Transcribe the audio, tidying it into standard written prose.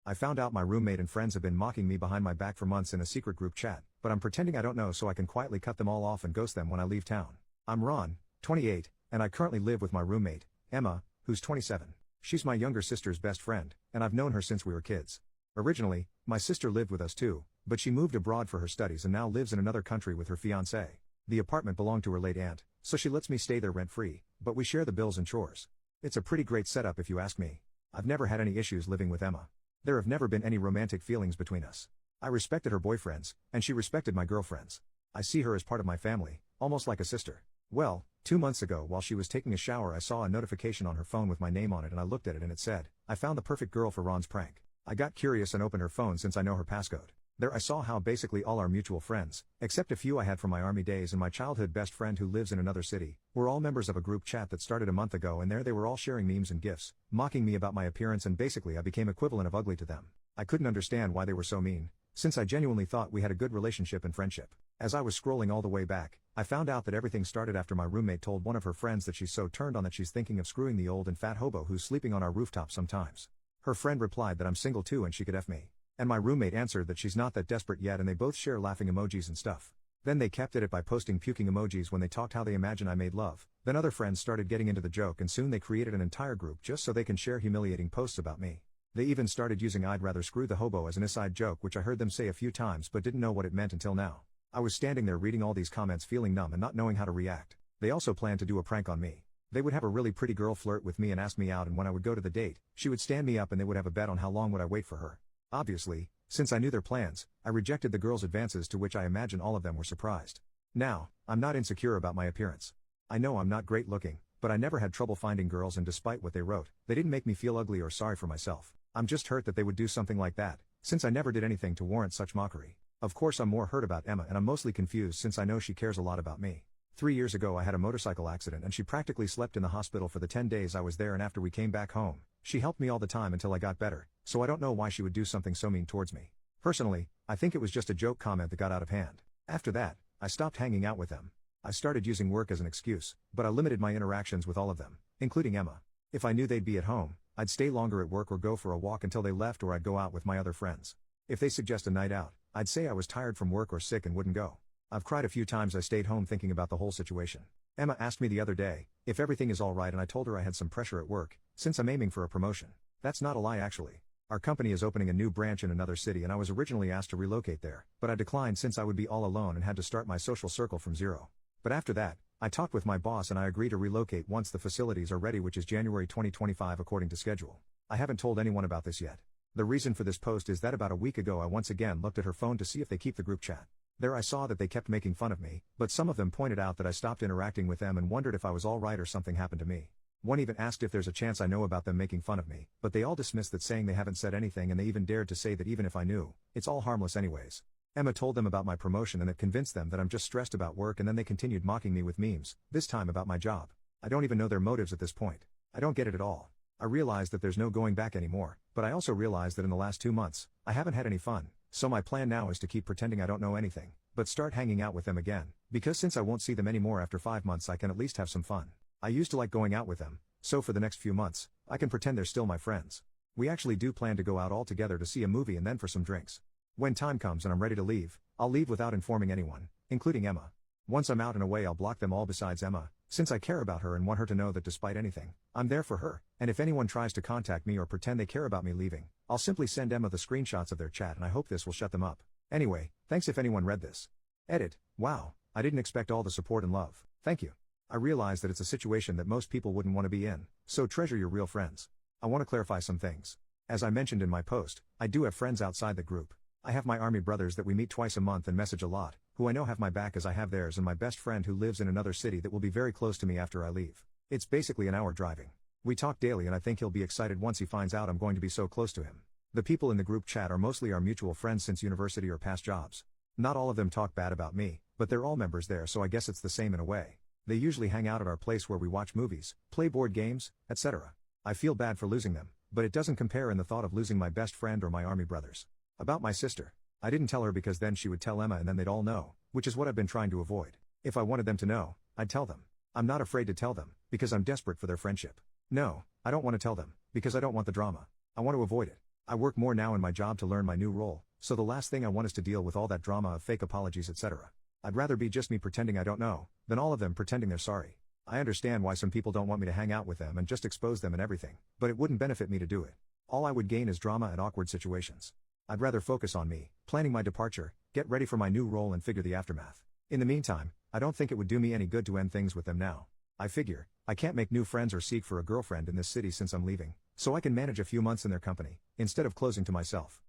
I found out my roommate and friends have been mocking me behind my back for months in a secret group chat, but I'm pretending I don't know so I can quietly cut them all off and ghost them when I leave town. I'm Ron, 28, and I currently live with my roommate, Emma, who's 27. She's my younger sister's best friend, and I've known her since we were kids. Originally, my sister lived with us too, but she moved abroad for her studies and now lives in another country with her fiancé. The apartment belonged to her late aunt, so she lets me stay there rent-free, but we share the bills and chores. It's a pretty great setup if you ask me. I've never had any issues living with Emma. There have never been any romantic feelings between us. I respected her boyfriends, and she respected my girlfriends. I see her as part of my family, almost like a sister. Well, 2 months ago while she was taking a shower I saw a notification on her phone with my name on it and I looked at it and it said, "I found the perfect girl for Ron's prank." I got curious and opened her phone since I know her passcode. There I saw how basically all our mutual friends, except a few I had from my army days and my childhood best friend who lives in another city, were all members of a group chat that started a month ago, and there they were all sharing memes and gifs, mocking me about my appearance, and basically I became equivalent of ugly to them. I couldn't understand why they were so mean, since I genuinely thought we had a good relationship and friendship. As I was scrolling all the way back, I found out that everything started after my roommate told one of her friends that she's so turned on that she's thinking of screwing the old and fat hobo who's sleeping on our rooftop sometimes. Her friend replied that I'm single too and she could F me. And my roommate answered that she's not that desperate yet, and they both share laughing emojis and stuff. Then they kept at it by posting puking emojis when they talked how they imagine I made love. Then other friends started getting into the joke and soon they created an entire group just so they can share humiliating posts about me. They even started using "I'd rather screw the hobo" as an aside joke, which I heard them say a few times but didn't know what it meant until now. I was standing there reading all these comments feeling numb and not knowing how to react. They also planned to do a prank on me. They would have a really pretty girl flirt with me and ask me out, and when I would go to the date, she would stand me up and they would have a bet on how long would I wait for her. Obviously, since I knew their plans, I rejected the girls' advances, to which I imagine all of them were surprised. Now, I'm not insecure about my appearance. I know I'm not great looking, but I never had trouble finding girls, and despite what they wrote, they didn't make me feel ugly or sorry for myself. I'm just hurt that they would do something like that, since I never did anything to warrant such mockery. Of course I'm more hurt about Emma, and I'm mostly confused since I know she cares a lot about me. 3 years ago I had a motorcycle accident and she practically slept in the hospital for the 10 days I was there, and after we came back home, she helped me all the time until I got better, so I don't know why she would do something so mean towards me. Personally, I think it was just a joke comment that got out of hand. After that, I stopped hanging out with them. I started using work as an excuse, but I limited my interactions with all of them, including Emma. If I knew they'd be at home, I'd stay longer at work or go for a walk until they left, or I'd go out with my other friends. If they suggest a night out, I'd say I was tired from work or sick and wouldn't go. I've cried a few times. I stayed home thinking about the whole situation. Emma asked me the other day if everything is alright, and I told her I had some pressure at work, since I'm aiming for a promotion. That's not a lie actually. Our company is opening a new branch in another city and I was originally asked to relocate there, but I declined since I would be all alone and had to start my social circle from zero. But after that, I talked with my boss and I agreed to relocate once the facilities are ready, which is January 2025 according to schedule. I haven't told anyone about this yet. The reason for this post is that about a week ago I once again looked at her phone to see if they keep the group chat. There I saw that they kept making fun of me, but some of them pointed out that I stopped interacting with them and wondered if I was alright or something happened to me. One even asked if there's a chance I know about them making fun of me, but they all dismissed that, saying they haven't said anything, and they even dared to say that even if I knew, it's all harmless anyways. Emma told them about my promotion and it convinced them that I'm just stressed about work, and then they continued mocking me with memes, this time about my job. I don't even know their motives at this point. I don't get it at all. I realize that there's no going back anymore, but I also realize that in the last 2 months, I haven't had any fun, so my plan now is to keep pretending I don't know anything, but start hanging out with them again, because since I won't see them anymore after 5 months I can at least have some fun. I used to like going out with them, so for the next few months, I can pretend they're still my friends. We actually do plan to go out all together to see a movie and then for some drinks. When time comes and I'm ready to leave, I'll leave without informing anyone, including Emma. Once I'm out and away I'll block them all besides Emma, since I care about her and want her to know that despite anything, I'm there for her, and if anyone tries to contact me or pretend they care about me leaving, I'll simply send Emma the screenshots of their chat, and I hope this will shut them up. Anyway, thanks if anyone read this. Edit. Wow, I didn't expect all the support and love. Thank you. I realize that it's a situation that most people wouldn't want to be in, so treasure your real friends. I want to clarify some things. As I mentioned in my post, I do have friends outside the group. I have my army brothers that we meet twice a month and message a lot, who I know have my back as I have theirs, and my best friend who lives in another city that will be very close to me after I leave. It's basically an hour driving. We talk daily and I think he'll be excited once he finds out I'm going to be so close to him. The people in the group chat are mostly our mutual friends since university or past jobs. Not all of them talk bad about me, but they're all members there, so I guess it's the same in a way. They usually hang out at our place where we watch movies, play board games, etc. I feel bad for losing them, but it doesn't compare in the thought of losing my best friend or my army brothers. About my sister. I didn't tell her because then she would tell Emma and then they'd all know, which is what I've been trying to avoid. If I wanted them to know, I'd tell them. I'm not afraid to tell them, because I'm desperate for their friendship. No, I don't want to tell them, because I don't want the drama. I want to avoid it. I work more now in my job to learn my new role, so the last thing I want is to deal with all that drama of fake apologies, etc. I'd rather be just me pretending I don't know, than all of them pretending they're sorry. I understand why some people don't want me to hang out with them and just expose them and everything, but it wouldn't benefit me to do it. All I would gain is drama and awkward situations. I'd rather focus on me, planning my departure, get ready for my new role and figure the aftermath. In the meantime, I don't think it would do me any good to end things with them now. I figure, I can't make new friends or seek for a girlfriend in this city since I'm leaving, so I can manage a few months in their company, instead of closing to myself.